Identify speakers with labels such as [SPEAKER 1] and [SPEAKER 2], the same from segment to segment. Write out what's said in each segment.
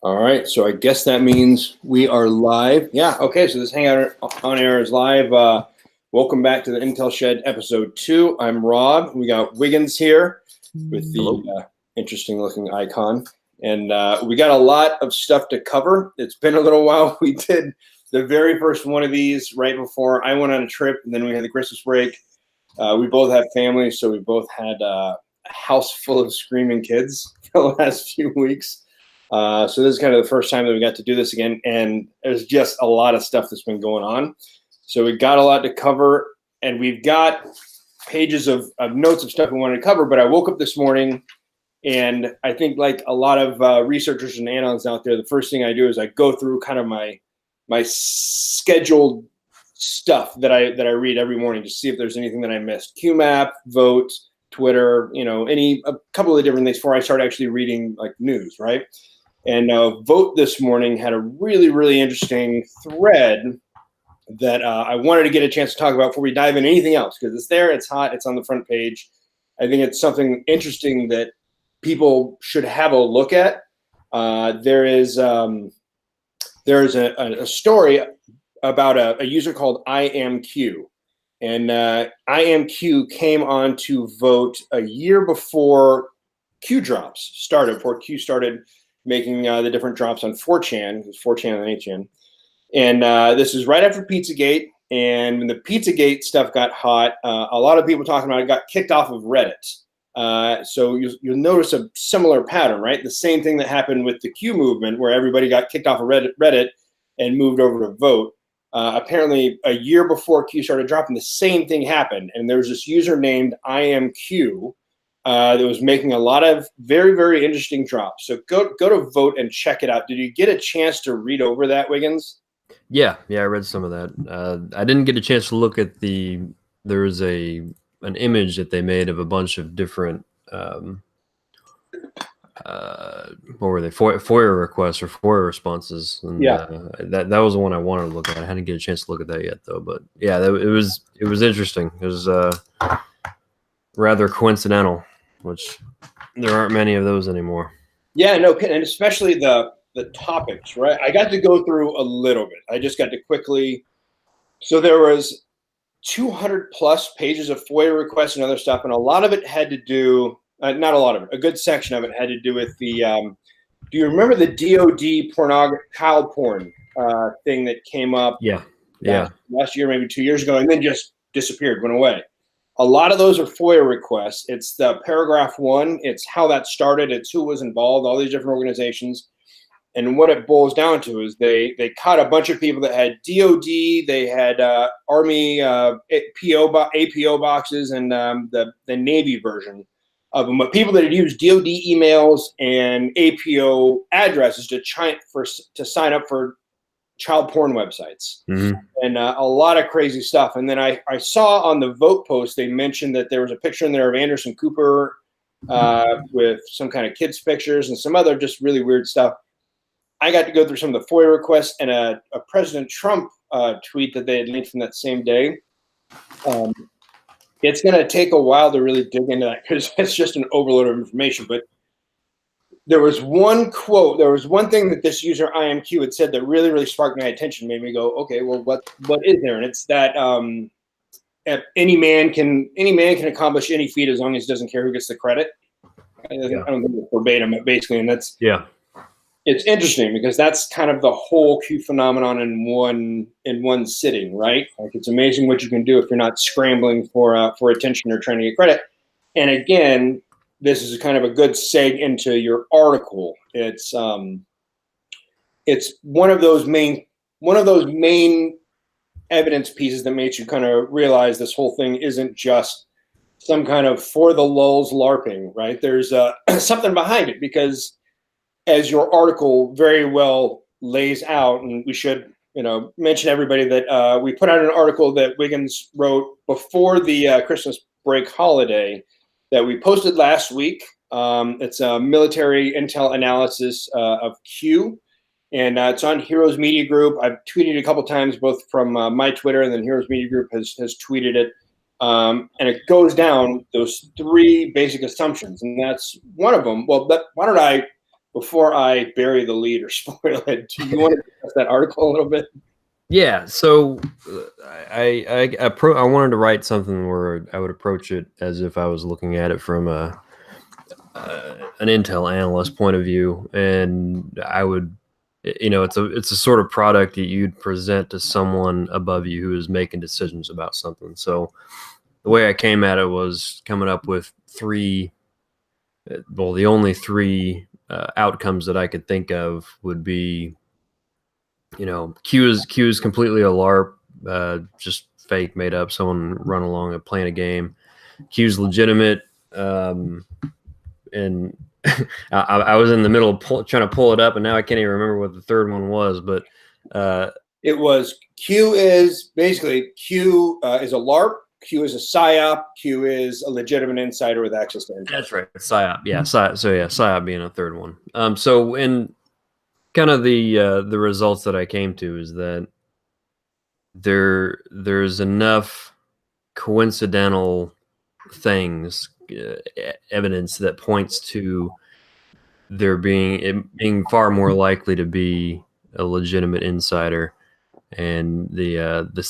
[SPEAKER 1] All right, so I guess that means we are live. Yeah, okay, so this Hangout on Air is live. Welcome back to the Intel Shed episode 2. I'm Rob. We got Wiggins here with the interesting looking icon. And we got a lot of stuff to cover. It's been a little while. We did the very first one of these right before I went on a trip, and then we had the Christmas break. We both have families, so we both had a house full of screaming kids for the last few weeks. So this is kind of the first time that we got to do this again, and there's just a lot of stuff that's been going on. So we got a lot to cover, and we've got pages of notes of stuff we wanted to cover, but I woke up this morning, and I think like a lot of researchers and analysts out there, the first thing I do is I go through kind of my scheduled stuff that I read every morning to see if there's anything that I missed. QMAP, VOAT, Twitter, a couple of different things before I start actually reading like news, right? And VOAT this morning had a really, really interesting thread that I wanted to get a chance to talk about before we dive into anything else, because it's there, it's hot, it's on the front page. I think it's something interesting that people should have a look at. There is a story about a user called IamQ. And IamQ came on to VOAT a year before Q drops started, before Q started making the different drops on 4chan, because 4chan and 8chan. And this is right after Pizzagate. And when the Pizzagate stuff got hot, a lot of people talking about it got kicked off of Reddit. So you'll notice a similar pattern, right? The same thing that happened with the Q movement, where everybody got kicked off of Reddit and moved over to VOAT. Apparently, a year before Q started dropping, the same thing happened. And there was this user named IamQ that was making a lot of very, very interesting drops. So go to VOAT and check it out. Did you get a chance to read over that, Wiggins?
[SPEAKER 2] Yeah, I read some of that. I didn't get a chance to look at there was an image that they made of a bunch of different, what were they, FOIA requests or FOIA responses. And,
[SPEAKER 1] yeah.
[SPEAKER 2] That was the one I wanted to look at. I hadn't get a chance to look at that yet, though. But yeah, it was interesting. It was rather coincidental, which there aren't many of those anymore.
[SPEAKER 1] Yeah, no, and especially the topics, right? I got to go through a little bit. I just got to quickly. So there was 200 plus pages of FOIA requests and other stuff, and a lot of it had to do. Not a lot of it. A good section of it had to do with the. Do you remember the DoD child porn thing that came up?
[SPEAKER 2] Yeah.
[SPEAKER 1] Last year, maybe 2 years ago, and then just disappeared, went away. A lot of those are FOIA requests. It's the paragraph 1. It's how that started. It's who was involved. All these different organizations, and what it boils down to is they caught a bunch of people that had DoD. They had Army APO boxes and the Navy version of them, but people that had used DoD emails and APO addresses to sign up for child porn websites.
[SPEAKER 2] Mm-hmm.
[SPEAKER 1] And a lot of crazy stuff. And then I saw on the VOAT post, they mentioned that there was a picture in there of Anderson Cooper with some kind of kids pictures and some other just really weird stuff. I got to go through some of the FOIA requests and a President Trump tweet that they had linked from that same day. It's going to take a while to really dig into that because it's just an overload of information. But there was one quote, there was one thing that this user IamQ had said that really, really sparked my attention, made me go, okay, well, what is there? And it's that any man can accomplish any feat as long as he doesn't care who gets the credit. I don't think it's verbatim, but basically, and that's It's interesting because that's kind of the whole Q phenomenon in one sitting, right? Like it's amazing what you can do if you're not scrambling for attention or trying to get credit. And again, this is kind of a good seg into your article. It's one of those main evidence pieces that makes you kind of realize this whole thing isn't just some kind of for the lulz LARPing, right? There's something behind it because, as your article very well lays out, and we should, mention everybody that we put out an article that Wiggins wrote before the Christmas break holiday that we posted last week. It's a military intel analysis of Q, and it's on Heroes Media Group. I've tweeted a couple times, both from my Twitter, and then Heroes Media Group has tweeted it. And it goes down those 3 basic assumptions, and that's one of them. Well, why don't I before I bury the lead or spoil it, do you want to discuss that article a little bit?
[SPEAKER 2] Yeah, so I wanted to write something where I would approach it as if I was looking at it from an Intel analyst point of view, and I would, it's a sort of product that you'd present to someone above you who is making decisions about something. So the way I came at it was coming up with the only three outcomes that I could think of would be, Q is completely a LARP, just fake, made up, someone run along and playing a game. Q's legitimate, and I was in the middle of trying to pull it up, and now I can't even remember what the third one was. But
[SPEAKER 1] it was Q is basically Q is a LARP. Q is a PSYOP. Q is a legitimate insider with access to intel.
[SPEAKER 2] That's right, PSYOP. Yeah, PSYOP being a third one. So in kind of the results that I came to is that there's enough coincidental things, evidence that points to there being far more likely to be a legitimate insider, and the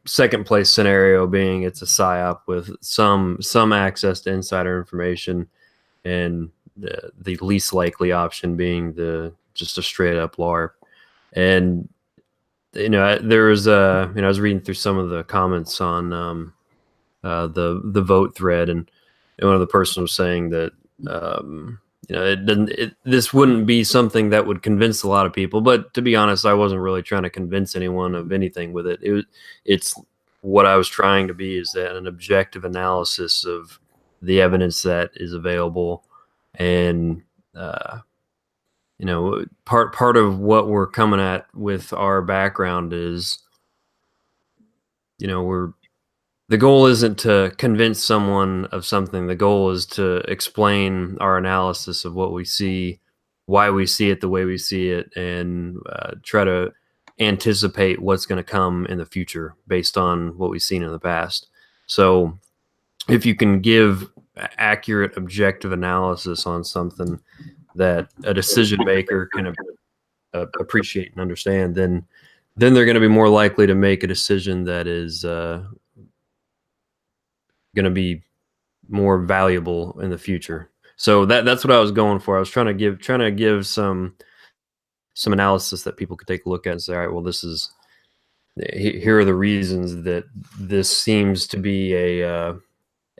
[SPEAKER 2] second place scenario being it's a PSYOP with some access to insider information, and the least likely option being just a straight up LARP. And there was I was reading through some of the comments on the VOAT thread, and one of the person was saying that this wouldn't be something that would convince a lot of people. But to be honest, I wasn't really trying to convince anyone of anything with it. It's what I was trying to be is that an objective analysis of the evidence that is available, and part of what we're coming at with our background is, the goal isn't to convince someone of something. The goal is to explain our analysis of what we see, why we see it the way we see it, and try to anticipate what's going to come in the future based on what we've seen in the past. So if you can give accurate, objective analysis on something that a decision maker can appreciate and understand, then they're going to be more likely to make a decision that is going to be more valuable in the future. So that's what I was going for. I was trying to give some analysis that people could take a look at and say, all right, well, here are the reasons that this seems to be a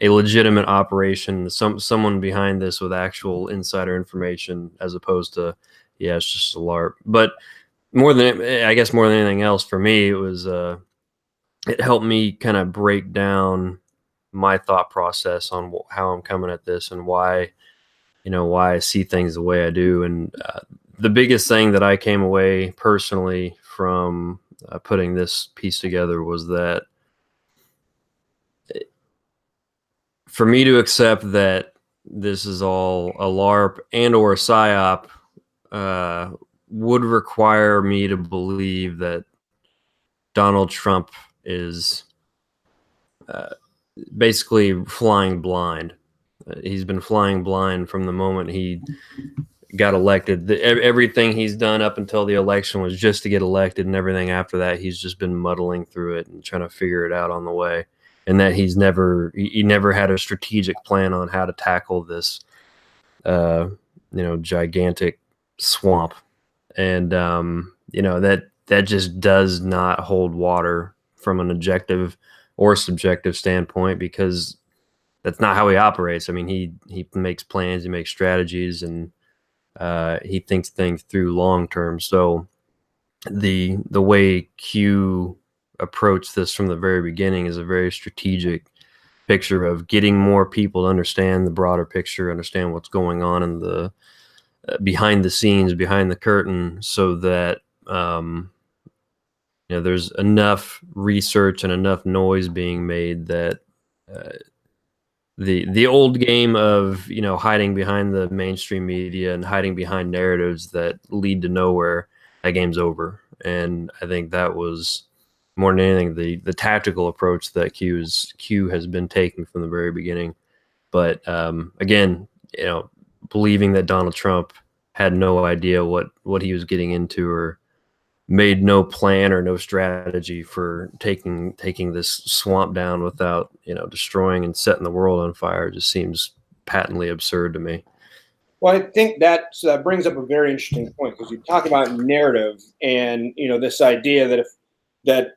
[SPEAKER 2] legitimate operation, someone behind this with actual insider information, as opposed to, it's just a LARP. But more than anything else, for me, it was it helped me kind of break down my thought process on how I'm coming at this and why I see things the way I do. And the biggest thing that I came away personally from putting this piece together was that for me to accept that this is all a LARP and or a PSYOP would require me to believe that Donald Trump is basically flying blind. He's been flying blind from the moment he got elected. Everything he's done up until the election was just to get elected, and everything after that, he's just been muddling through it and trying to figure it out on the way. And that he never had a strategic plan on how to tackle this, gigantic swamp. And that just does not hold water from an objective or subjective standpoint, because that's not how he operates. I mean, he makes plans, he makes strategies, and he thinks things through long term. So the way Q approached this from the very beginning is a very strategic picture of getting more people to understand the broader picture, understand what's going on in the behind the scenes, behind the curtain, so that there's enough research and enough noise being made that the old game of hiding behind the mainstream media and hiding behind narratives that lead to nowhere, that game's over. And I think that was more than anything the tactical approach that Q has been taking from the very beginning. But again, believing that Donald Trump had no idea what he was getting into, or made no plan or no strategy for taking this swamp down without, destroying and setting the world on fire. It just seems patently absurd to me.
[SPEAKER 1] Well, I think that brings up a very interesting point, because you talk about narrative and, this idea that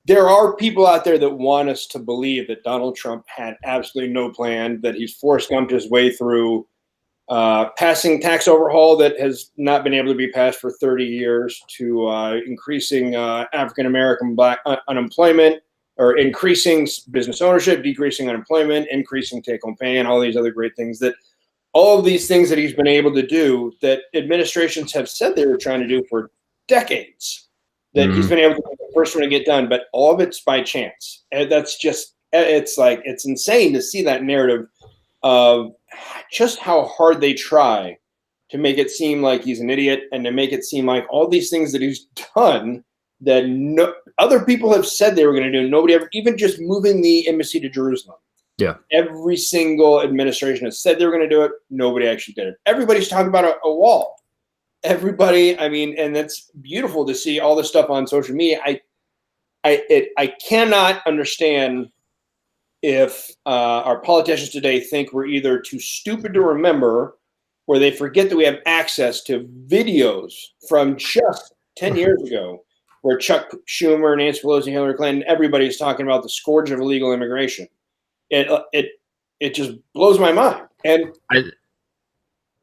[SPEAKER 1] there are people out there that want us to believe that Donald Trump had absolutely no plan, that he's Forrest Gumped his way through passing tax overhaul that has not been able to be passed for 30 years, to increasing African-American Black unemployment, or increasing business ownership, decreasing unemployment, increasing take-home pay, and all these other great things, that all of these things that he's been able to do that administrations have said they were trying to do for decades, that he's been able to be the first one to get done, but all of it's by chance. And that's just, it's insane to see that narrative of just how hard they try to make it seem like he's an idiot, and to make it seem like all these things that he's done that other people have said they were going to do, nobody ever, even just moving the embassy to Jerusalem.
[SPEAKER 2] Yeah.
[SPEAKER 1] Every single administration has said they were going to do it. Nobody actually did it. Everybody's talking about a wall. Everybody, and that's beautiful to see all this stuff on social media. I cannot understand if our politicians today think we're either too stupid to remember, or they forget that we have access to videos from just 10 years ago, where Chuck Schumer, Nancy Pelosi, Hillary Clinton, everybody's talking about the scourge of illegal immigration. It just blows my mind. And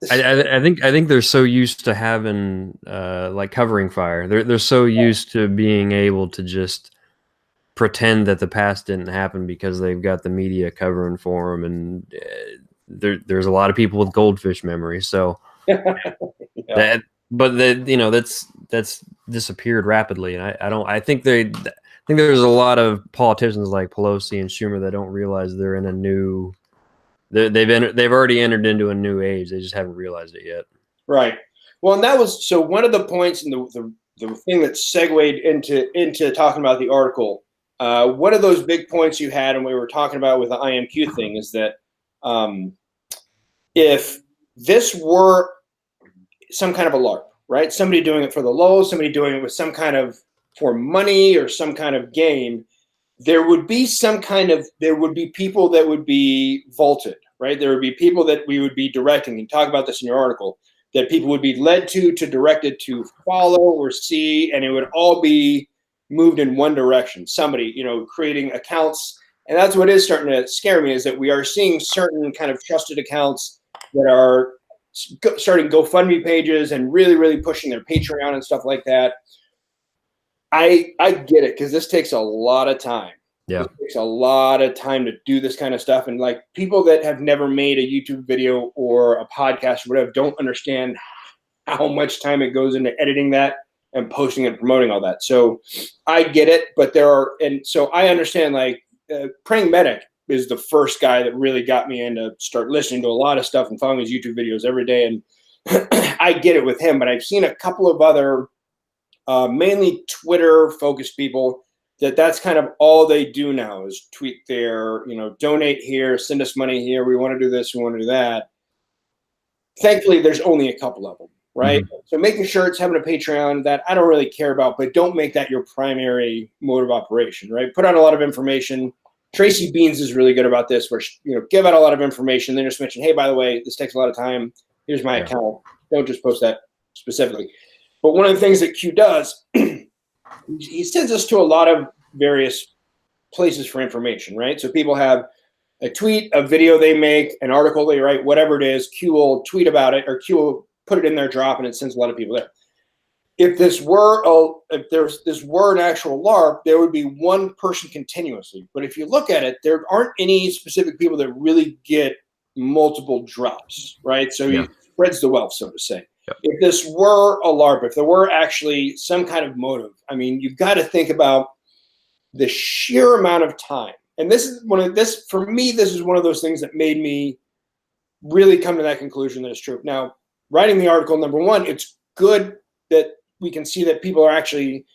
[SPEAKER 2] I think they're so used to having like covering fire. They're so used to being able to just pretend that the past didn't happen, because they've got the media covering for them, and there's a lot of people with goldfish memory. So
[SPEAKER 1] yeah.
[SPEAKER 2] that's disappeared rapidly, and I think there's a lot of politicians like Pelosi and Schumer that don't realize they're in a new. They've already entered into a new age. They just haven't realized it yet.
[SPEAKER 1] Right. Well, and that was so one of the points, and the thing that segued into talking about the article. One of those big points you had, and we were talking about with the IamQ thing, is that if this were some kind of a LARP, right? Somebody doing it for the lulz, somebody doing it with some kind of for money or some kind of game, there would be people that would be vaulted, right? There would be people that we would be directing. You talk about this in your article, that people would be led to directed to follow or see, and it would all be moved in one direction. Somebody, creating accounts. And that's what is starting to scare me, is that we are seeing certain kind of trusted accounts that are starting GoFundMe pages and really, really pushing their Patreon and stuff like that. I get it, because this takes a lot of time.
[SPEAKER 2] Yeah.
[SPEAKER 1] It takes a lot of time to do this kind of stuff. And like, people that have never made a YouTube video or a podcast or whatever don't understand how much time it goes into editing that and posting and promoting all that. So I get it, but so I understand, like, Praying Medic is the first guy that really got me into start listening to a lot of stuff and following his YouTube videos every day. And I get it with him, but I've seen a couple of other mainly Twitter focused people that's kind of all they do now, is tweet their, donate here, send us money here. We want to do this. We want to do that. Thankfully, there's only a couple of them, right? Mm-hmm. So making shirts, having a Patreon, that I don't really care about, but don't make that your primary mode of operation, right? Put out a lot of information. Tracy Beans is really good about this, where, give out a lot of information, then just mention, hey, by the way, this takes a lot of time. Here's my account. Don't just post that specifically. But one of the things that Q does, he sends us to a lot of various places for information, right? So people have a tweet, a video they make, an article they write, whatever it is. Q will tweet about it, or Q will put it in their drop, and it sends a lot of people there. If this were an actual LARP, there would be one person continuously. But if you look at it, there aren't any specific people that really get multiple drops, right? So he spreads the wealth, so to say. If this were a LARP, if there were actually some kind of motive, I mean, you've got to think about the sheer amount of time. And this is for me, this is one of those things that made me really come to that conclusion that it's true. Now, writing the article, number one, it's good that we can see that people are actually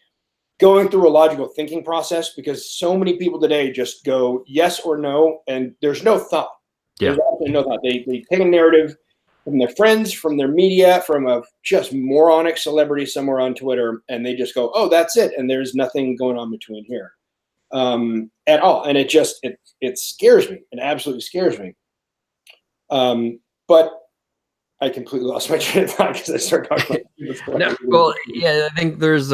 [SPEAKER 1] going through a logical thinking process, because so many people today just go yes or no, and there's no thought.
[SPEAKER 2] Yeah.
[SPEAKER 1] There's absolutely no thought. They take a narrative, from their friends, from their media, from a just moronic celebrity somewhere on Twitter, and they just go, "Oh, that's it," and there's nothing going on between here at all, and it scares me. It absolutely scares me. But I completely lost my train of thought because I started talking about
[SPEAKER 2] No, well, yeah, I think there's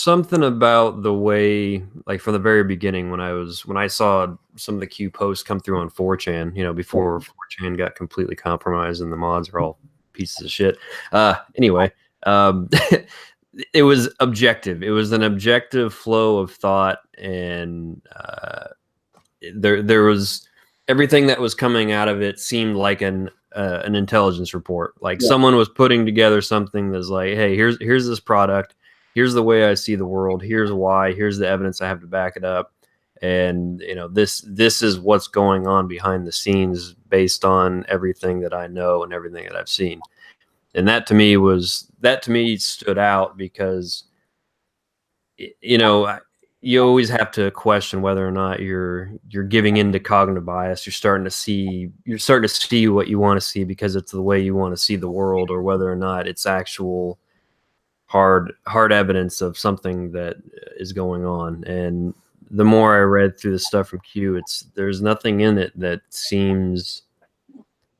[SPEAKER 2] something about the way, like from the very beginning when I saw some of the Q posts come through on 4chan, before 4chan got completely compromised and the mods are all pieces of shit. Anyway, it was objective. It was an objective flow of thought, and there was everything that was coming out of it seemed like an intelligence report. Like someone was putting together something that's like, hey, here's this product. Here's the way I see the world. Here's why. Here's the evidence I have to back it up. And this is what's going on behind the scenes based on everything that I know and everything that I've seen. And that to me stood out because you always have to question whether or not you're giving into cognitive bias. You're starting to see what you want to see because it's the way you want to see the world, or whether or not it's actual hard evidence of something that is going on. And the more I read through the stuff from Q, there's nothing in it that seems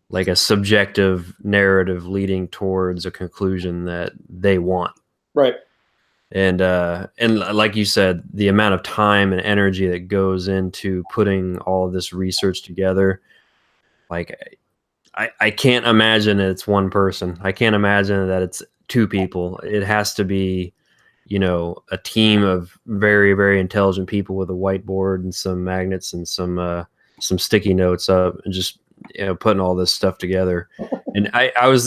[SPEAKER 2] like a subjective narrative leading towards a conclusion that they want.
[SPEAKER 1] Right.
[SPEAKER 2] And like you said, the amount of time and energy that goes into putting all of this research together, like I can't imagine it's one person. I can't imagine that it's two people. It has to be, a team of very, very intelligent people with a whiteboard and some magnets and some sticky notes up, and just putting all this stuff together. And I was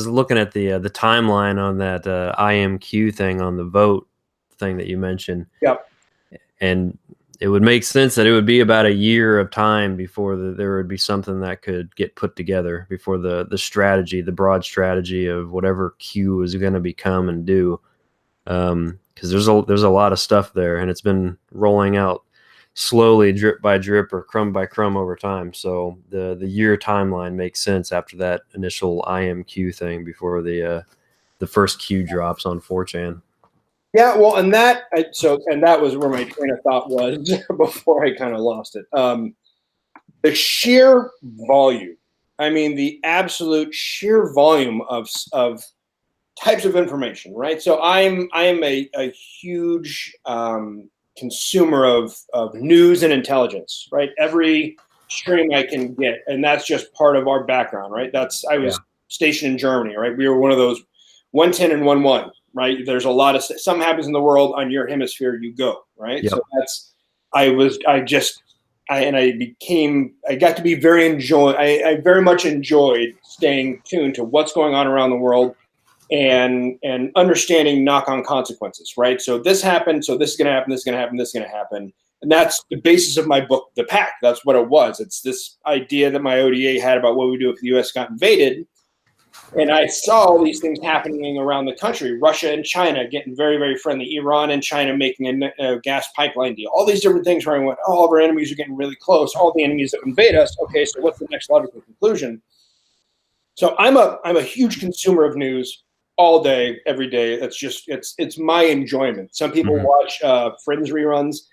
[SPEAKER 2] looking at the timeline on that IamQ thing, on the VOAT thing that you mentioned.
[SPEAKER 1] Yep.
[SPEAKER 2] And it would make sense that it would be about a year of time before there would be something that could get put together, before the strategy, the broad strategy of whatever Q is going to become and do. Because there's a lot of stuff there, and it's been rolling out slowly, drip by drip or crumb by crumb over time. So the year timeline makes sense after that initial IamQ thing, before the first Q drops on 4chan.
[SPEAKER 1] Yeah, well, and that was where my train of thought was before I kind of lost it. The sheer volume, the absolute sheer volume of types of information, right? So I am a huge consumer of news and intelligence, right? Every stream I can get, and that's just part of our background, right? I was stationed in Germany, right? We were one of those 110 and 11, right? There's a lot of something happens in the world on your hemisphere, you go, right?
[SPEAKER 2] Yep.
[SPEAKER 1] So I got to be I very much enjoyed staying tuned to what's going on around the world, and understanding knock-on consequences, right? So this happened, so this is going to happen, this is going to happen, this is going to happen. And that's the basis of my book, The Pact. That's what it was. It's this idea that my ODA had about what we do if the U.S. got invaded. And I saw all these things happening around the country. Russia and China getting very, very friendly. Iran and China making a gas pipeline deal. All these different things where I went, all of our enemies are getting really close. All the enemies that invade us. Okay, so what's the next logical conclusion? So I'm a huge consumer of news all day, every day. That's just it's my enjoyment. Some people watch Friends reruns.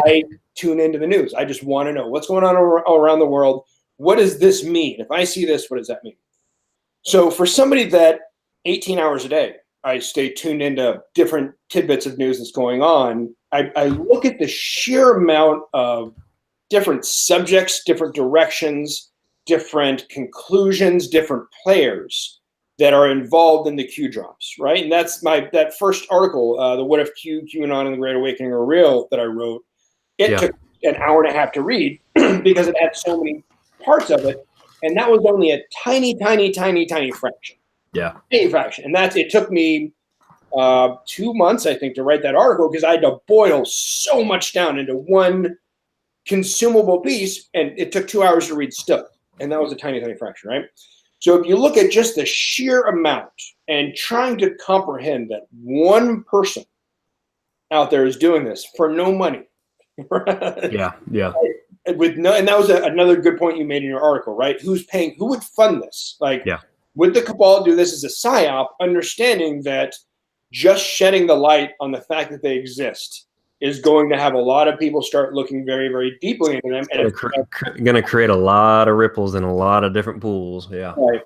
[SPEAKER 1] I tune into the news. I just want to know what's going on around the world. What does this mean? If I see this, what does that mean? So for somebody that 18 hours a day, I stay tuned into different tidbits of news that's going on. I look at the sheer amount of different subjects, different directions, different conclusions, different players that are involved in the Q drops, right? And that's that first article, the What If QAnon and the Great Awakening are real, that I wrote. It took an hour and a half to read because it had so many parts of it. And that was only a tiny, tiny, tiny, tiny fraction.
[SPEAKER 2] Yeah.
[SPEAKER 1] Tiny fraction. And it took me 2 months, I think, to write that article, because I had to boil so much down into one consumable piece. And it took 2 hours to read still. And that was a tiny, tiny fraction, right? So if you look at just the sheer amount and trying to comprehend that one person out there is doing this for no money.
[SPEAKER 2] Yeah.
[SPEAKER 1] with no, and that was another good point you made in your article, right? Who's paying? Who would fund this? Like,
[SPEAKER 2] Yeah.
[SPEAKER 1] would the cabal do this as a psyop, understanding that just shedding the light on the fact that they exist is going to have a lot of people start looking very, very deeply into them, and it's
[SPEAKER 2] going to create a lot of ripples in a lot of different pools. Yeah.
[SPEAKER 1] right.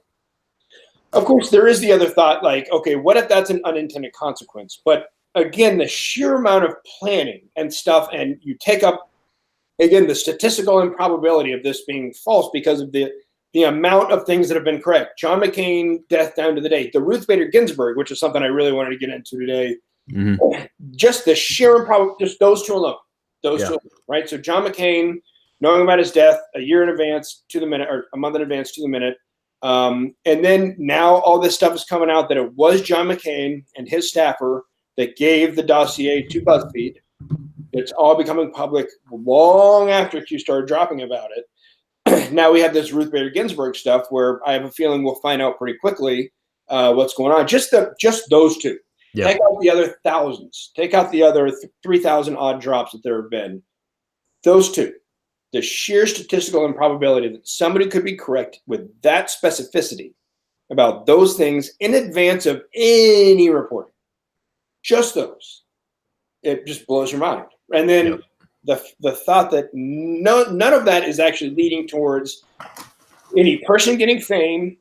[SPEAKER 1] Of course, there is the other thought, like, okay, what if that's an unintended consequence? But again, the sheer amount of planning and stuff, and you take up, again, the statistical improbability of this being false because of the amount of things that have been correct. John McCain, death down to the date. The Ruth Bader Ginsburg, which is something I really wanted to get into today.
[SPEAKER 2] Mm-hmm.
[SPEAKER 1] Just the sheer improbability, just those two alone. Those two, right? So John McCain, knowing about his death a year in advance to the minute, or a month in advance to the minute. And then now all this stuff is coming out that it was John McCain and his staffer that gave the dossier to BuzzFeed. It's all becoming public long after Q started dropping about it. Now we have this Ruth Bader Ginsburg stuff where I have a feeling we'll find out pretty quickly what's going on. Just those two. Yep. Take out the other thousands. Take out the other 3,000 odd drops that there have been. Those two. The sheer statistical improbability that somebody could be correct with that specificity about those things in advance of any reporting. Just those. It just blows your mind. And then the thought that none of that is actually leading towards any person getting fame,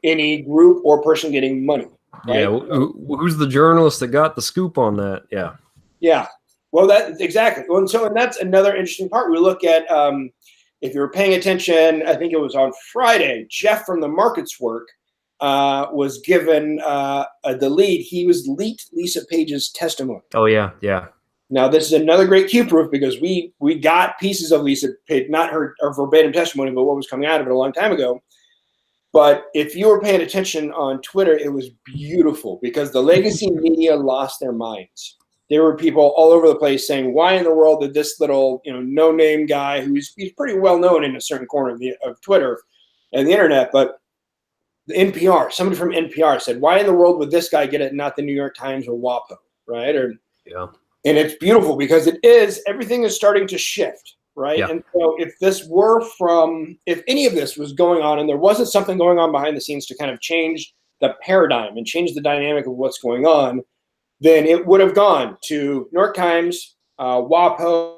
[SPEAKER 1] any group or person getting money. Right?
[SPEAKER 2] Yeah. Who's the journalist that got the scoop on that? Yeah.
[SPEAKER 1] Yeah. Well, that exactly. And that's another interesting part. We look at, if you were paying attention, I think it was on Friday, Jeff from the Markets Work was given the lead. He was leaked Lisa Page's testimony.
[SPEAKER 2] Oh, yeah. Yeah.
[SPEAKER 1] Now, this is another great Q proof because we got pieces of Lisa Page, not her verbatim testimony, but what was coming out of it a long time ago. But if you were paying attention on Twitter, it was beautiful because the legacy media lost their minds. There were people all over the place saying, why in the world did this little, no-name guy he's pretty well known in a certain corner of Twitter and the internet, but the NPR, somebody from NPR said, why in the world would this guy get it, not the New York Times or WAPO, right? And it's beautiful because everything is starting to shift, right? Yeah. And so if any of this was going on and there wasn't something going on behind the scenes to kind of change the paradigm and change the dynamic of what's going on, then it would have gone to New York Times, WAPO.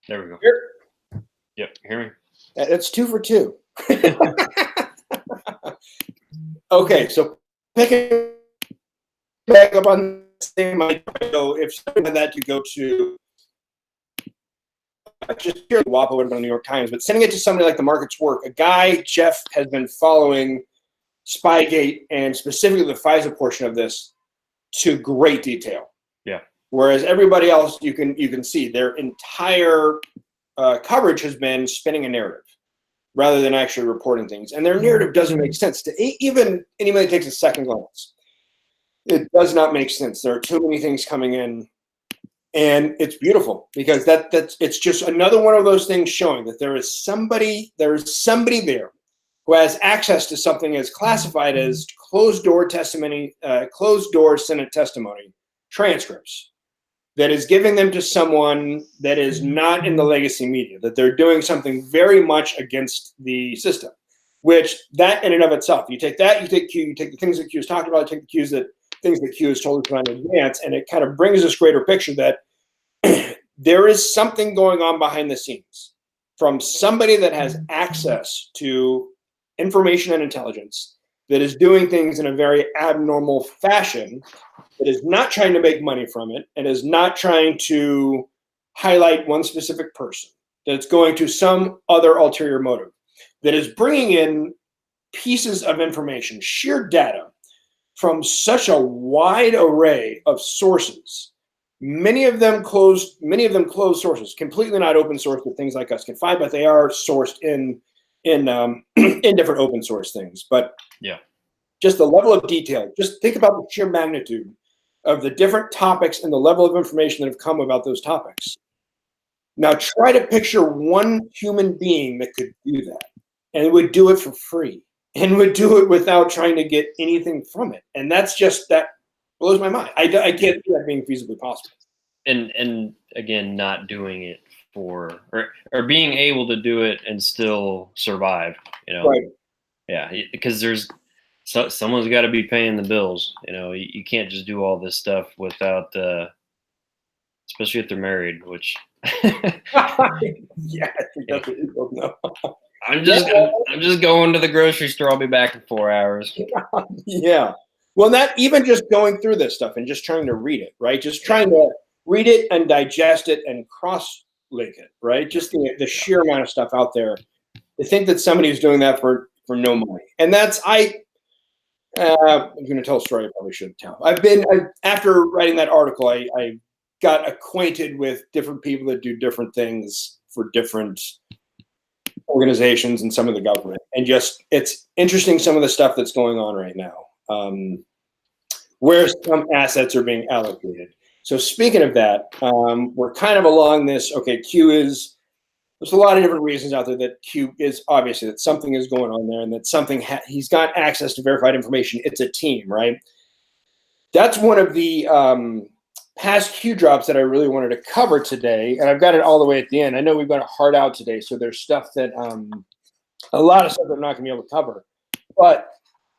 [SPEAKER 2] There we go.
[SPEAKER 1] Here.
[SPEAKER 2] Yep, hear me?
[SPEAKER 1] That's 2 for 2. Okay, so picking back up on the same idea, if something had that to go to just purely WAPO would have been on the New York Times, but sending it to somebody like the Markets Work, a guy Jeff has been following Spygate and specifically the FISA portion of this to great detail.
[SPEAKER 2] Yeah.
[SPEAKER 1] Whereas everybody else, you can see their entire coverage has been spinning a narrative rather than actually reporting things, and their narrative doesn't make sense to even anybody that takes a second glance. It does not make sense. There are too many things coming in, and it's beautiful because it's just another one of those things showing that there is somebody there who has access to something as classified as closed door testimony, closed door Senate testimony transcripts. that is giving them to someone that is not in the legacy media, that they're doing something very much against the system, which that in and of itself, you take that, you take Q, you take the things that Q is talking about, you take the things that Q is told to try to advance, and it kind of brings this greater picture that there is something going on behind the scenes from somebody that has access to information and intelligence that is doing things in a very abnormal fashion, that is not trying to make money from it, and is not trying to highlight one specific person, that it's going to some other ulterior motive, that is bringing in pieces of information, sheer data, from such a wide array of sources, many of them closed sources, completely not open source that things like us can find, but they are sourced in in different open source things. But
[SPEAKER 2] yeah,
[SPEAKER 1] just the level of detail, just think about the sheer magnitude of the different topics and the level of information that have come about those topics. Now try to picture one human being that could do that and would do it for free and would do it without trying to get anything from it. And that blows my mind. I can't see that being feasibly possible.
[SPEAKER 2] And again, not doing it for, or being able to do it and still survive,
[SPEAKER 1] Right.
[SPEAKER 2] Yeah, because someone's got to be paying the bills. You can't just do all this stuff without, especially if they're married, which
[SPEAKER 1] Yeah, I think that's what you both know.
[SPEAKER 2] I'm just going to the grocery store. I'll be back in 4 hours.
[SPEAKER 1] Yeah. Well, not even just going through this stuff and just trying to read it, right? Just trying to read it and digest it and cross-link it, right? Just the sheer amount of stuff out there. To think that somebody is doing that for no money. And that's, I'm going to tell a story I probably shouldn't tell. After writing that article, I got acquainted with different people that do different things for different organizations and some of the government. And just, it's interesting some of the stuff that's going on right now, where some assets are being allocated. So speaking of that, we're kind of along this, okay, there's a lot of different reasons out there that Q is obviously that something is going on there and that something he's got access to verified information. It's a team, right? That's one of the past Q drops that I really wanted to cover today, and I've got it all the way at the end. I know we've got a hard out today, so there's stuff that a lot of stuff that I'm not going to be able to cover. But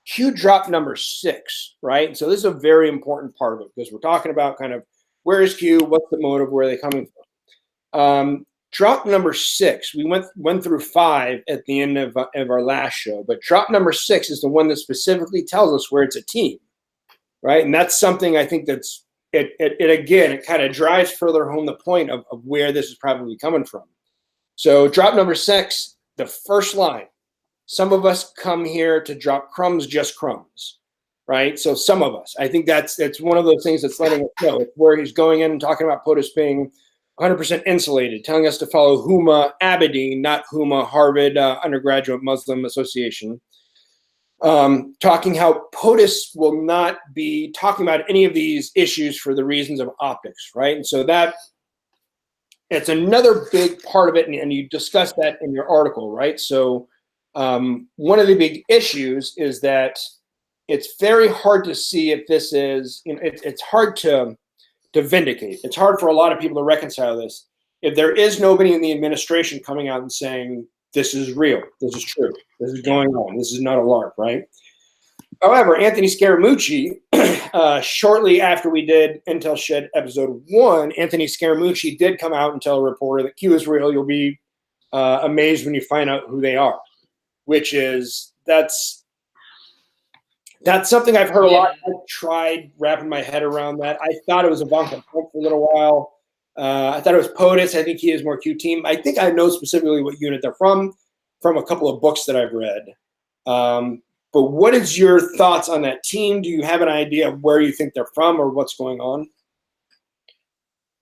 [SPEAKER 1] Q drop number 6, right? So this is a very important part of it because we're talking about kind of where is Q, what's the motive, where are they coming from? Drop number 6, we went through 5 at the end of our last show, but drop number 6 is the one that specifically tells us where it's a team, right? And that's something I think that's it kind of drives further home the point of where this is probably coming from. So drop number 6, the first line, some of us come here to drop crumbs, just crumbs, right? So some of us, I think that's one of those things that's letting us know. It's where he's going in and talking about POTUS being 100% insulated, telling us to follow Huma Abedin, not Huma Harvard Undergraduate Muslim Association. Talking how POTUS will not be talking about any of these issues for the reasons of optics, right? And so it's another big part of it, and you discussed that in your article, right? So one of the big issues is that it's very hard to see if this is, it's hard to vindicate. It's hard for a lot of people to reconcile this. If there is nobody in the administration coming out and saying, this is real, this is true, this is going on, this is not a LARP, right? However, Anthony Scaramucci, shortly after we did Intel Shed episode 1, Anthony Scaramucci did come out and tell a reporter that Q is real. You'll be amazed when you find out who they are, which is, that's something I've heard a lot. I tried wrapping my head around that. I thought it was Ivanka Trump for a little while. I thought it was POTUS. I think he is more Q team. I think I know specifically what unit they're from a couple of books that I've read. But what is your thoughts on that team? Do you have an idea of where you think they're from or what's going on?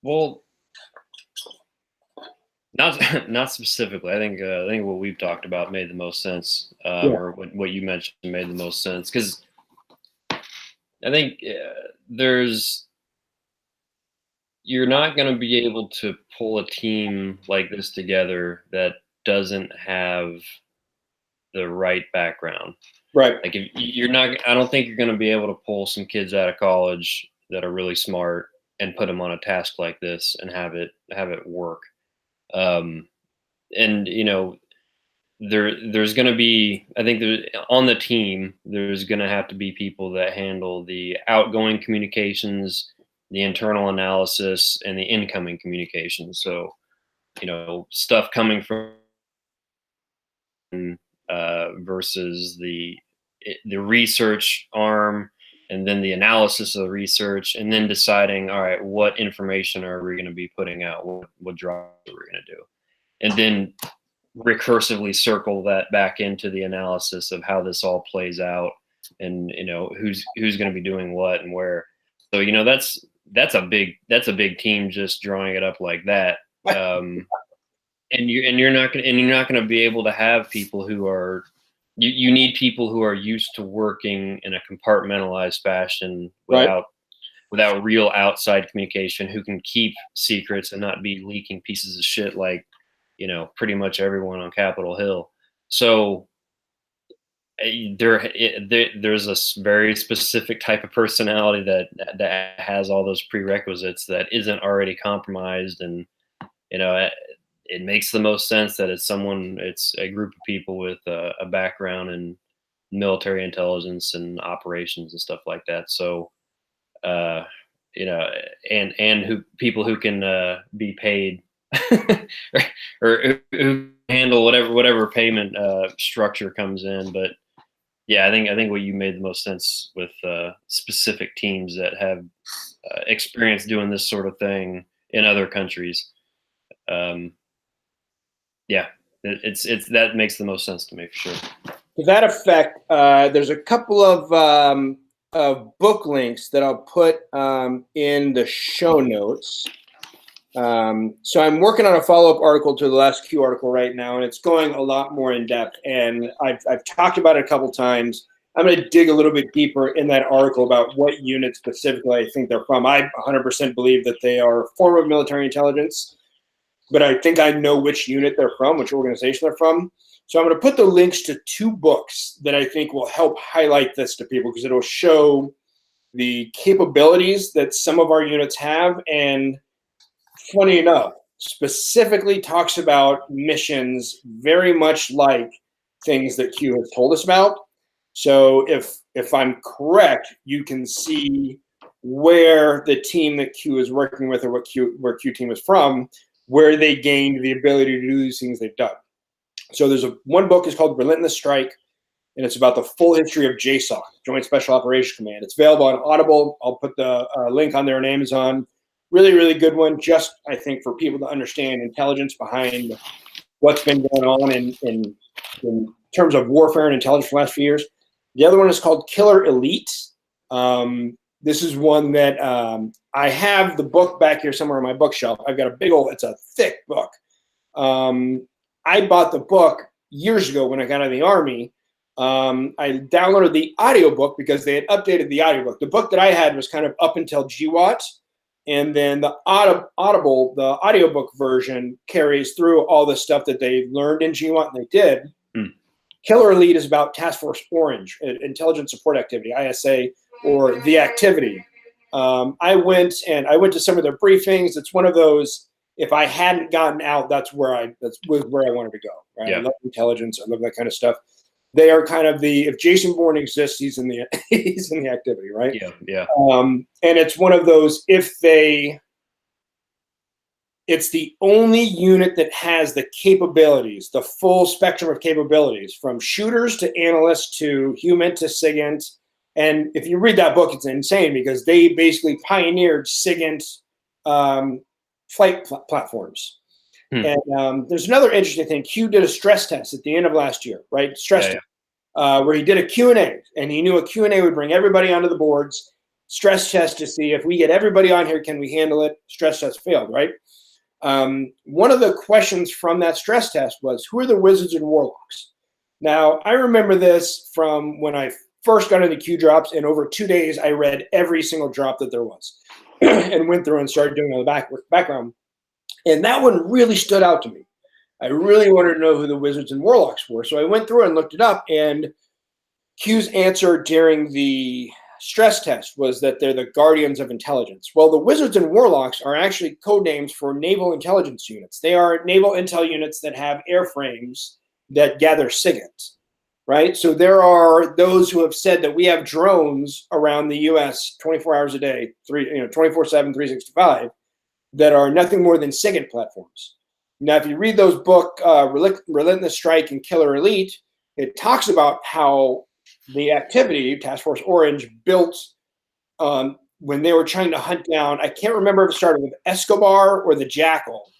[SPEAKER 2] Well, not specifically. I think what we've talked about made the most sense, or what you mentioned made the most sense, because I think you're not going to be able to pull a team like this together that doesn't have the right background.
[SPEAKER 1] Right.
[SPEAKER 2] Like I don't think you're going to be able to pull some kids out of college that are really smart and put them on a task like this and have it work. And there's going to be, I think on the team, there's going to have to be people that handle the outgoing communications, the internal analysis, and the incoming communications. So, stuff coming from versus the research arm, and then the analysis of the research, and then deciding, all right, what information are we going to be putting out? What drops are we going to do? And then recursively circle that back into the analysis of how this all plays out, and who's going to be doing what and where. So that's a big team just drawing it up like that. And you're not going to be able to have people who are you need people who are used to working in a compartmentalized fashion without real outside communication, who can keep secrets and not be leaking pieces of shit like pretty much everyone on Capitol Hill. So there's a very specific type of personality that has all those prerequisites that isn't already compromised, and it makes the most sense that it's a group of people with a background in military intelligence and operations and stuff like that. So and people who can be paid or who handle whatever payment structure comes in. But yeah, I think what you made the most sense with specific teams that have experience doing this sort of thing in other countries. Yeah, it's that makes the most sense to me, for sure.
[SPEAKER 1] To that effect, there's a couple of book links that I'll put in the show notes. So I'm working on a follow-up article to the last Q article right now, and it's going a lot more in depth. And I've talked about it a couple times. I'm going to dig a little bit deeper in that article about what unit specifically I think they're from. I 100% believe that they are a form of military intelligence, but I think I know which unit they're from, which organization they're from. So I'm going to put the links to 2 books that I think will help highlight this to people, because it'll show the capabilities that some of our units have, and funny enough, specifically talks about missions very much like things that Q has told us about. So if I'm correct, you can see where the team that Q is working with, or where Q team is from, where they gained the ability to do these things they've done. So there's one book is called Relentless Strike, and it's about the full history of JSOC, Joint Special Operations Command. It's available on Audible. I'll put the link on there on Amazon. Really, really good one, just, I think, for people to understand intelligence behind what's been going on in terms of warfare and intelligence for the last few years. The other one is called Killer Elite. This is one that I have the book back here somewhere on my bookshelf. I've got a big old, it's a thick book. I bought the book years ago when I got out of the Army. I downloaded the audiobook because they had updated the audiobook. The book that I had was kind of up until GWAT. And then the Audible, the audiobook version, carries through all the stuff that they learned in GWAT and they did. Killer Elite is about Task Force Orange, Intelligence Support Activity, ISA, or the activity. I went to some of their briefings. It's one of those, if I hadn't gotten out, that's where I wanted to go. Right? Yeah. I love intelligence. I love that kind of stuff. They are kind of if Jason Bourne exists, he's in the activity, right?
[SPEAKER 2] Yeah, yeah.
[SPEAKER 1] And it's one of those, it's the only unit that has the capabilities, the full spectrum of capabilities, from shooters to analysts to human to SIGINT. And if you read that book, it's insane, because they basically pioneered SIGINT flight platforms. And there's another interesting thing. Q did a stress test at the end of last year, right? Test, where he did a Q&A, and he knew a Q&A would bring everybody onto the boards. Stress test to see if we get everybody on here, can we handle it? Stress test failed, right? One of the questions from that stress test was, who are the wizards and warlocks? Now, I remember this from when I first got into Q drops, and over 2 days, I read every single drop that there was and went through and started doing all the background. And that one really stood out to me. I really wanted to know who the wizards and warlocks were. So I went through and looked it up, and Q's answer during the stress test was that they're the guardians of intelligence. Well, the wizards and warlocks are actually code names for naval intelligence units. They are naval intel units that have airframes that gather SIGINT, right? So there are those who have said that we have drones around the U.S. 24 hours a day, 24/7, 365, that are nothing more than SIGINT platforms. Now, if you read those books, Relentless Strike and Killer Elite, it talks about how the activity, Task Force Orange, built when they were trying to hunt down, I can't remember if it started with Escobar or the Jackal,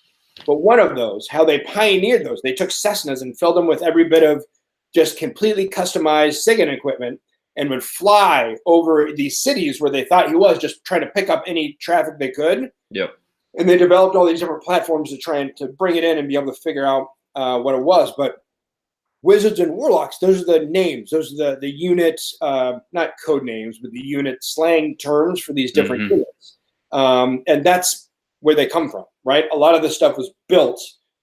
[SPEAKER 1] but one of those, how they pioneered those. They took Cessnas and filled them with every bit of just completely customized SIGINT equipment and would fly over these cities where they thought he was, just trying to pick up any traffic they could.
[SPEAKER 2] Yep.
[SPEAKER 1] And they developed all these different platforms to try and to bring it in and be able to figure out what it was. But wizards and warlocks, those are the names. Those are the unit, not code names, but the unit slang terms for these different units. And that's where they come from, right? A lot of this stuff was built.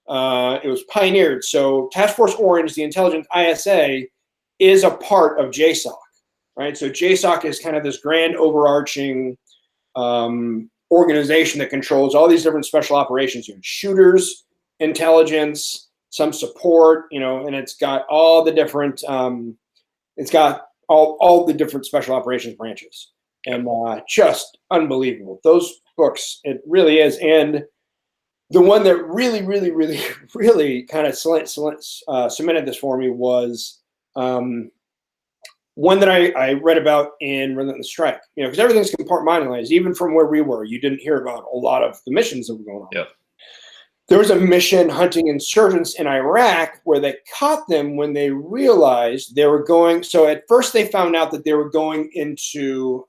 [SPEAKER 1] It was pioneered. So Task Force Orange, the intelligence ISA, is a part of JSOC, right? So JSOC is kind of this grand overarching organization that controls all these different special operations units, shooters, intelligence, some support, and it's got all the different, it's got all the different special operations branches, and just unbelievable. Those books, it really is. And the one that really, really, really, really kind of cemented this for me was one that I read about in Relentless Strike, because everything's compartmentalized. Even from where we were, you didn't hear about a lot of the missions that were going on.
[SPEAKER 2] Yep.
[SPEAKER 1] There was a mission hunting insurgents in Iraq where they caught them when they realized they were going. So at first they found out that they were going into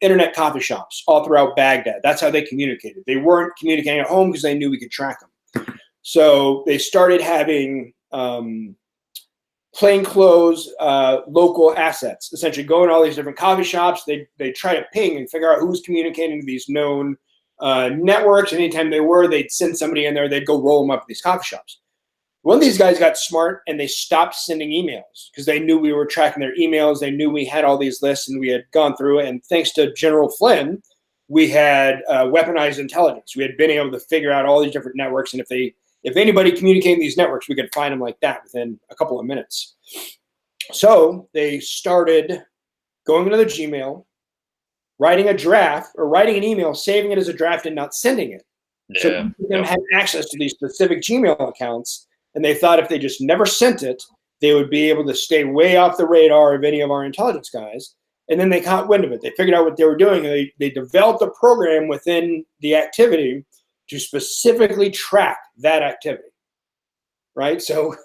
[SPEAKER 1] internet coffee shops all throughout Baghdad. That's how they communicated. They weren't communicating at home because they knew we could track them. So they started having plainclothes local assets, essentially going to all these different coffee shops. They try to ping and figure out who's communicating to these known networks. Anytime they were, they'd send somebody in there. They'd go roll them up at these coffee shops. One of these guys got smart and they stopped sending emails because they knew we were tracking their emails. They knew we had all these lists and we had gone through it. And thanks to General Flynn, we had weaponized intelligence. We had been able to figure out all these different networks. And if anybody communicating these networks, we could find them like that within a couple of minutes. So they started going into their Gmail, writing a draft or writing an email, saving it as a draft and not sending it. Yeah. So people had access to these specific Gmail accounts, and they thought if they just never sent it, they would be able to stay way off the radar of any of our intelligence guys. And then they caught wind of it. They figured out what they were doing. And they developed a program within the activity to specifically track that activity, right? So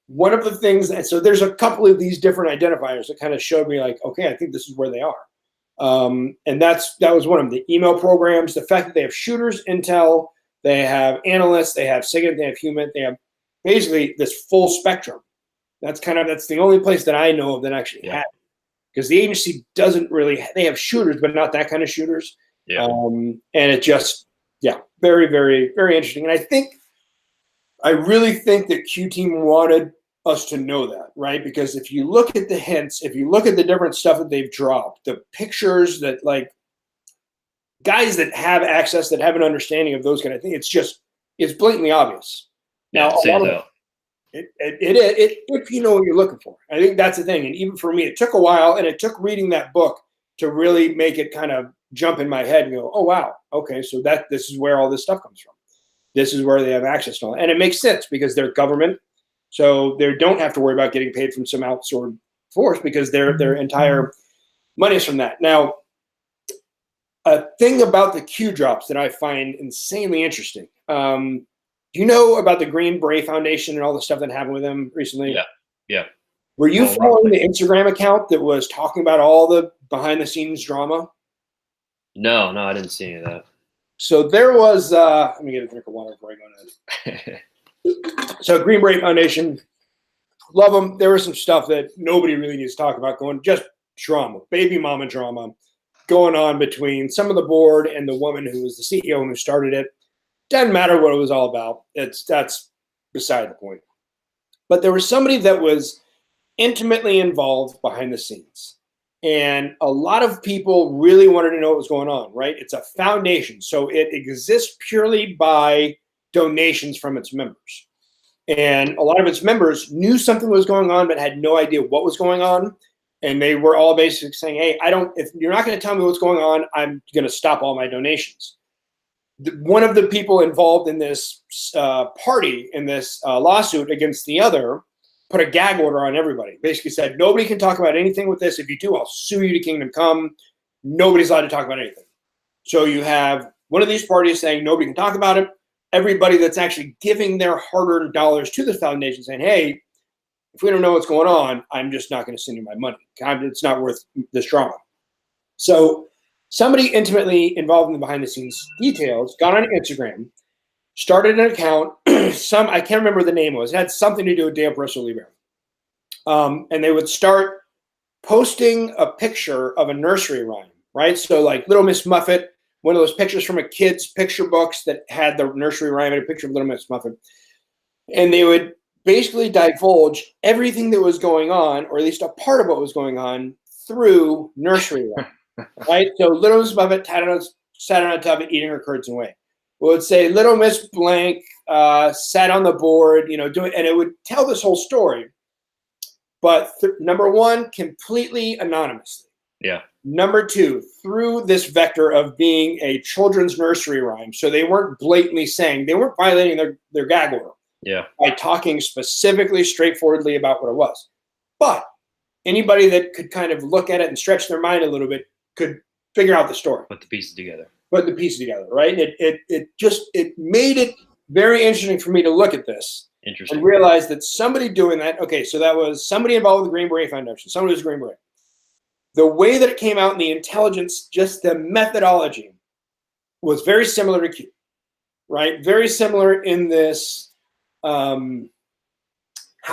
[SPEAKER 1] one of the things so there's a couple of these different identifiers that kind of showed me like, okay, I think this is where they are. And that was one of them. The email programs, the fact that they have shooters, intel, they have analysts, they have SIGINT, they have human, they have basically this full spectrum. That's the only place that I know of that actually has it. Because the agency doesn't really, they have shooters, but not that kind of shooters. Yeah. And it just, very, very, very interesting. And I really think that Q team wanted us to know that, right? Because if you look at the hints, if you look at the different stuff that they've dropped, the pictures that like guys that have access, that have an understanding of those kind of things, it's blatantly obvious. Now, it if you know what you're looking for. I think that's the thing. And even for me, it took a while, and it took reading that book to really make it kind of jump in my head and go, oh, wow, okay, so this is where all this stuff comes from. This is where they have access to all. And it makes sense because they're government. So they don't have to worry about getting paid from some outsourced force because their entire money is from that. Now, a thing about the Q drops that I find insanely interesting. Do you know about the Green Beret Foundation and all the stuff that happened with them recently?
[SPEAKER 2] Yeah.
[SPEAKER 1] Were you following the Instagram account that was talking about all the behind-the-scenes drama?
[SPEAKER 2] No, I didn't see any of that.
[SPEAKER 1] So there was, let me get a drink of water before I go into it. So Green Beret Foundation, love them. There was some stuff that nobody really needs to talk about just drama, baby mama drama going on between some of the board and the woman who was the CEO who started it. Doesn't matter what it was all about. That's beside the point. But there was somebody that was intimately involved behind the scenes. And a lot of people really wanted to know what was going on, right? It's a foundation. So it exists purely by donations from its members. And a lot of its members knew something was going on, but had no idea what was going on. And they were all basically saying, hey, if you're not going to tell me what's going on, I'm going to stop all my donations. One of the people involved in this party, in this lawsuit against the other, put a gag order on everybody. Basically said, nobody can talk about anything with this. If you do, I'll sue you to Kingdom Come. Nobody's allowed to talk about anything. So you have one of these parties saying nobody can talk about it. Everybody that's actually giving their hard-earned dollars to the foundation saying, hey, if we don't know what's going on, I'm just not going to send you my money. It's not worth this drama. So somebody intimately involved in the behind-the-scenes details got on Instagram, started an account. I can't remember the name was. It had something to do with Deo Presso Libre. And they would start posting a picture of a nursery rhyme, right? So like Little Miss Muffet, one of those pictures from a kid's picture books that had the nursery rhyme and a picture of Little Miss Muffet. And they would basically divulge everything that was going on, or at least a part of what was going on, through nursery rhyme, right? So Little Miss Muffet sat on a tub eating her curds and whey. Well, it'd say Little Miss Blank sat on the board, and it would tell this whole story. But number one, completely anonymously.
[SPEAKER 2] Yeah.
[SPEAKER 1] Number two, through this vector of being a children's nursery rhyme. So they weren't blatantly saying, they weren't violating their gag order.
[SPEAKER 2] Yeah.
[SPEAKER 1] By talking specifically, straightforwardly about what it was. But anybody that could kind of look at it and stretch their mind a little bit could figure out the story.
[SPEAKER 2] Put the pieces together.
[SPEAKER 1] Right? It made it very interesting for me to look at this.
[SPEAKER 2] Interesting.
[SPEAKER 1] And realize that somebody doing that, okay, so that was somebody involved with the Green Beret Foundation. Somebody was Green Beret. The way that it came out in the intelligence, just the methodology, was very similar to Q, right? Very similar in this, how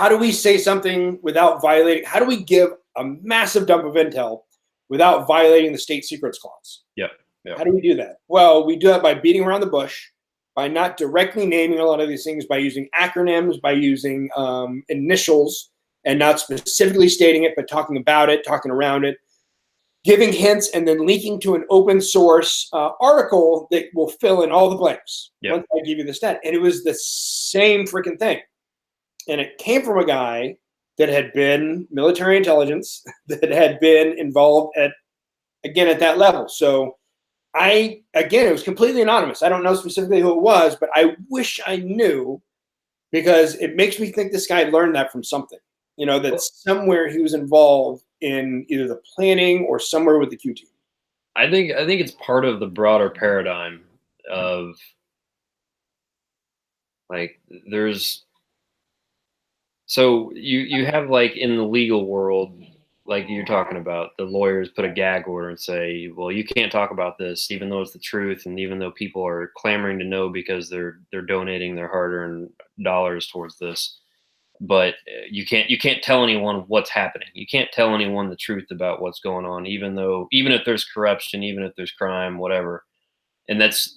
[SPEAKER 1] do we say something without violating, how do we give a massive dump of intel without violating the state secrets clause?
[SPEAKER 2] Yep.
[SPEAKER 1] How do we do that? Well, we do that by beating around the bush, by not directly naming a lot of these things, by using acronyms, by using initials, and not specifically stating it, but talking about it, talking around it, giving hints, and then linking to an open source article that will fill in all the blanks.
[SPEAKER 2] Yep.
[SPEAKER 1] Once I give you the stat. And it was the same freaking thing. And it came from a guy that had been military intelligence, that had been involved at that level. So it was completely anonymous. I don't know specifically who it was, but I wish I knew, because it makes me think this guy learned that from something. That somewhere he was involved in either the planning or somewhere with the Q team.
[SPEAKER 2] I think it's part of the broader paradigm of, like, so you have, like, in the legal world, like you're talking about, the lawyers put a gag order and say, well, you can't talk about this, even though it's the truth, and even though people are clamoring to know because they're donating their hard-earned dollars towards this. But you can't tell anyone what's happening. You can't tell anyone the truth about what's going on, even if there's corruption, even if there's crime, whatever. And that's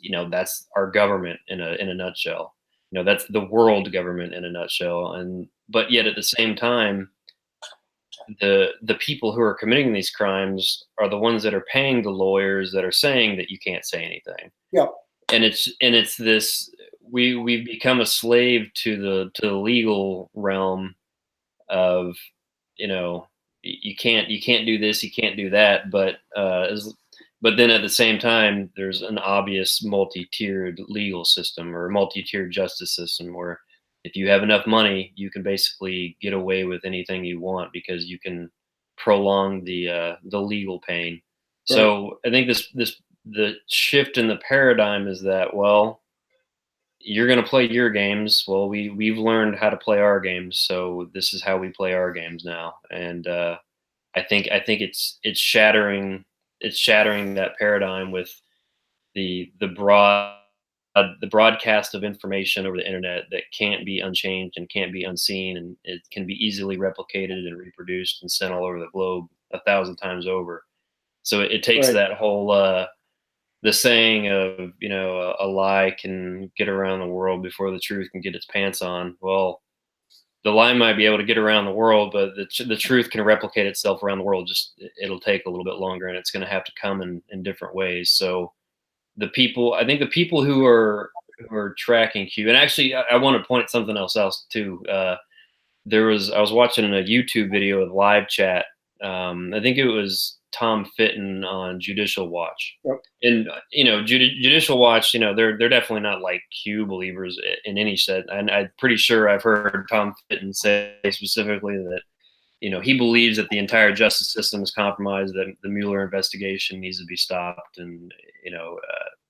[SPEAKER 2] our government in a nutshell. That's the world government in a nutshell. But yet at the same time, the people who are committing these crimes are the ones that are paying the lawyers that are saying that you can't say anything.
[SPEAKER 1] Yeah.
[SPEAKER 2] And it's this, we've become a slave to the legal realm of, you can't do this, you can't do that, but then at the same time, there's an obvious multi-tiered legal system or multi-tiered justice system where if you have enough money, you can basically get away with anything you want because you can prolong the legal pain. Right. So I think the shift in the paradigm is that, well, you're going to play your games. Well, we've learned how to play our games, so this is how we play our games now. And I think it's shattering that paradigm with the broadcast of information over the internet that can't be unchanged and can't be unseen, and it can be easily replicated and reproduced and sent all over the globe 1,000 times over. So it takes
[SPEAKER 1] Right.
[SPEAKER 2] that whole the saying of, a lie can get around the world before the truth can get its pants on. Well, the lie might be able to get around the world, but the truth can replicate itself around the world. Just it'll take a little bit longer, and it's going to have to come in different ways. So I think the people who are tracking Q, and actually I want to point at something else too. I was watching a YouTube video with live chat. I think it was Tom Fitton on Judicial Watch.
[SPEAKER 1] Yep.
[SPEAKER 2] And Judicial Watch, they're definitely not like Q believers in any sense. And I'm pretty sure I've heard Tom Fitton say specifically that he believes that the entire justice system is compromised, that the Mueller investigation needs to be stopped, and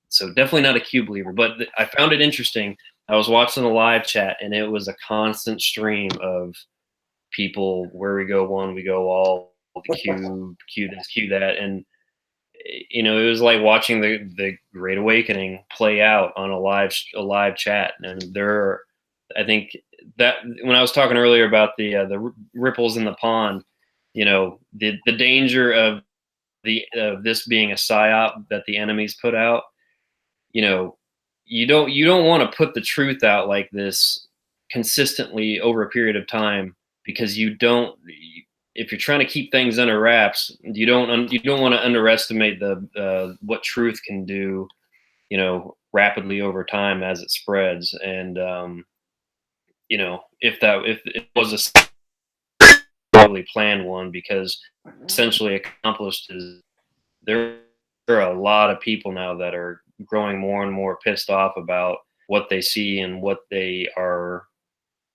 [SPEAKER 2] so definitely not a Q believer. But I found it interesting. I was watching the live chat, and it was a constant stream of people. Where we go one, we go all. Q this, Q that, and it was like watching the Great Awakening play out on a live chat. And I think that when I was talking earlier about the ripples in the pond, the danger of this being a psyop that the enemies put out. You don't want to put the truth out like this consistently over a period of time, because if you're trying to keep things under wraps, you don't want to underestimate what truth can do, rapidly over time as it spreads. And if it was a probably planned one, because essentially accomplished is there are a lot of people now that are growing more and more pissed off about what they see and what they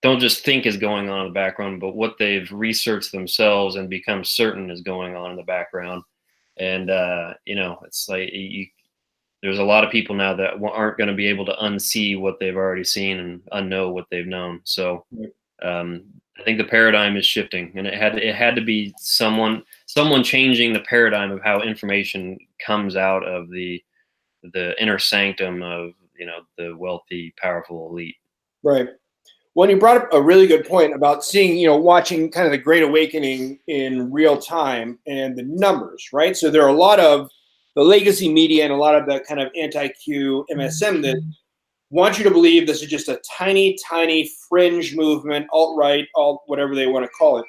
[SPEAKER 2] don't just think is going on in the background, but what they've researched themselves and become certain is going on in the background. And, it's like there's a lot of people now that aren't going to be able to unsee what they've already seen and unknow what they've known. So I think the paradigm is shifting, and it had to be someone changing the paradigm of how information comes out of the inner sanctum of, the wealthy, powerful elite.
[SPEAKER 1] Right. Well, you brought up a really good point about seeing, watching kind of the Great Awakening in real time and the numbers, right? So there are a lot of the legacy media and a lot of the kind of anti-Q MSM that want you to believe this is just a tiny, tiny fringe movement, alt-right, whatever they want to call it.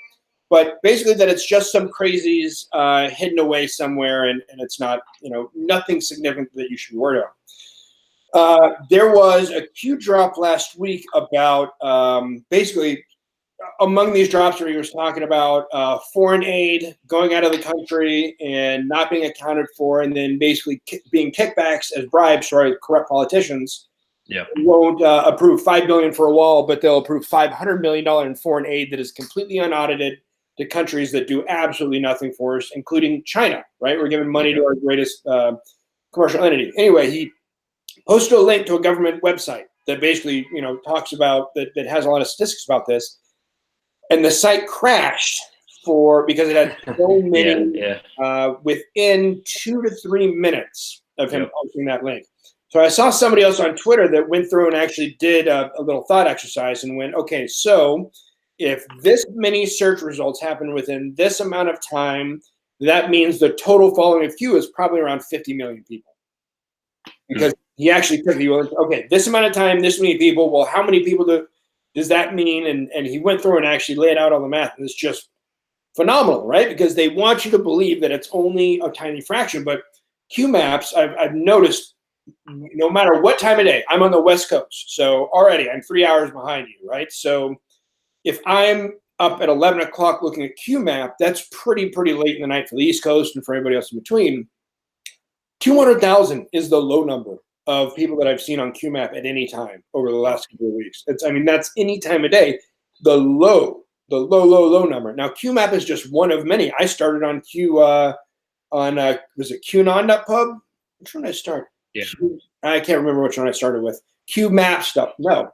[SPEAKER 1] But basically that it's just some crazies hidden away somewhere, and it's not, nothing significant that you should be worried about. There was a Q drop last week about basically among these drops where he was talking about foreign aid going out of the country and not being accounted for, and then basically being kickbacks as bribes for corrupt politicians.
[SPEAKER 2] Yeah,
[SPEAKER 1] won't approve $5 billion for a wall, but they'll approve $500 million in foreign aid that is completely unaudited to countries that do absolutely nothing for us, including China. Right, we're giving money to our greatest commercial entity. Anyway, he posted a link to a government website that basically, talks about that has a lot of statistics about this, and the site crashed because it had so many within 2 to 3 minutes of him posting that link. So I saw somebody else on Twitter that went through and actually did a little thought exercise and went, okay, so if this many search results happen within this amount of time, that means the total following of Q is probably around 50 million people. Because he actually took okay, this amount of time, this many people. Well, how many people does that mean? And he went through and actually laid out all the math. And it's just phenomenal, right? Because they want you to believe that it's only a tiny fraction. But Q maps, I've noticed, no matter what time of day, I'm on the West Coast. So already I'm 3 hours behind you, right? So if I'm up at 11 o'clock looking at Q map, that's pretty late in the night for the East Coast and for everybody else in between. 200,000 is the low number of people that I've seen on QMap at any time over the last couple of weeks. That's any time of day. The low number. Now QMap is just one of many. I started on was it Qanon.pub? Which one did I start?
[SPEAKER 2] Yeah.
[SPEAKER 1] I can't remember which one I started with. QMap stuff. No,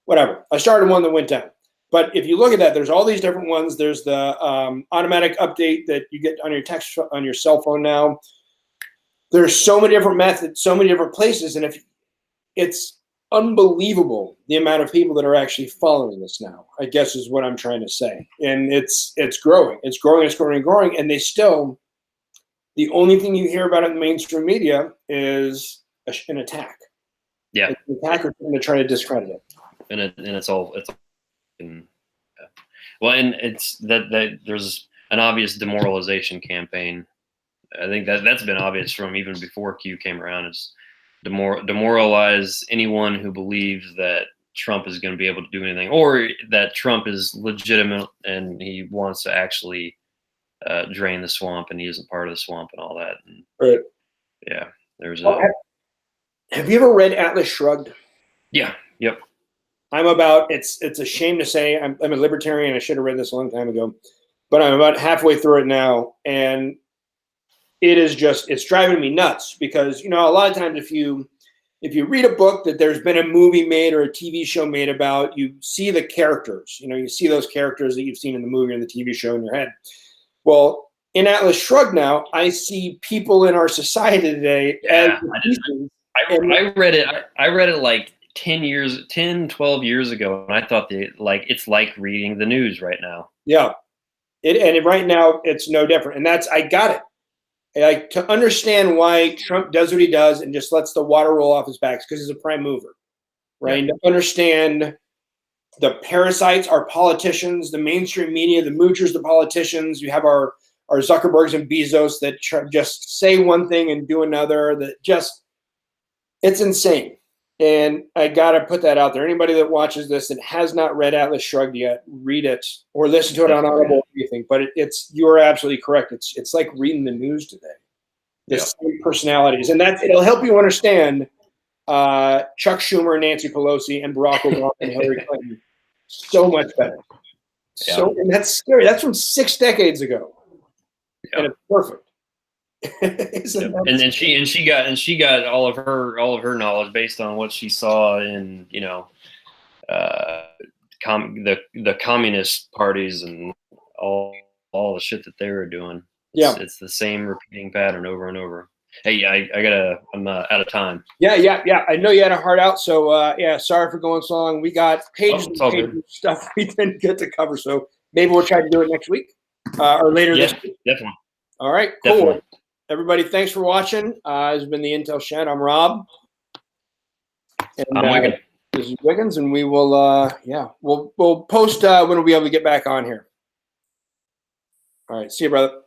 [SPEAKER 1] whatever. I started one that went down. But if you look at that, there's all these different ones. There's the automatic update that you get on your text on your cell phone now. There's so many different methods, so many different places, and it's unbelievable the amount of people that are actually following this now, I guess is what I'm trying to say. And it's growing. It's growing, and they still, the only thing you hear about in the mainstream media is an attack.
[SPEAKER 2] Yeah.
[SPEAKER 1] It's an attack or to try to discredit it.
[SPEAKER 2] And it's all Well, and it's that there's an obvious demoralization campaign. I think that's been obvious from even before Q came around. It's demoralize anyone who believes that Trump is going to be able to do anything, or that Trump is legitimate and he wants to actually drain the swamp and he isn't part of the swamp and all that. And,
[SPEAKER 1] Right.
[SPEAKER 2] yeah, there's
[SPEAKER 1] a. Have you ever read Atlas Shrugged?
[SPEAKER 2] Yeah. Yep.
[SPEAKER 1] It's a shame to say I'm a libertarian. I should have read this a long time ago, but I'm about halfway through it now, and it's driving me nuts because, a lot of times if you read a book that there's been a movie made or a TV show made about, you see the characters, you see those characters that you've seen in the movie or the TV show in your head. Well, in Atlas Shrugged now, I see people in our society today.
[SPEAKER 2] Yeah, I read it like 12 years ago, and I thought it's like reading the news right now.
[SPEAKER 1] Yeah. Right now it's no different. And I got it. Like, to understand why Trump does what he does and just lets the water roll off his back because he's a prime mover, right? Yeah. And to understand the parasites, our politicians, the mainstream media, the moochers, the politicians. You have our Zuckerbergs and Bezos that just say one thing and do another. It's insane. And I got to put that out there. Anybody that watches this and has not read Atlas Shrugged yet, read it or listen to it on Audible, anything. But you are absolutely correct. It's like reading the news today. The same personalities. And it'll help you understand Chuck Schumer, Nancy Pelosi, and Barack Obama and Hillary Clinton so much better. Yeah. And that's scary. That's from 6 decades ago. Yeah. And it's perfect.
[SPEAKER 2] And she got all of her knowledge based on what she saw in the communist parties and all the shit that they were doing. It's the same repeating pattern over and over. Hey, I'm out of time.
[SPEAKER 1] Yeah. I know you had a heart out, so sorry for going so long. We got pages and pages of stuff we didn't get to cover, so maybe we'll try to do it next week or later this week.
[SPEAKER 2] Definitely.
[SPEAKER 1] All right, cool. Definitely. Everybody, thanks for watching. This has been the Intel Shed. I'm Rob. And,
[SPEAKER 2] I'm Wiggins.
[SPEAKER 1] This is Wiggins, and we will, we'll post when we'll be able to get back on here. All right, see you, brother.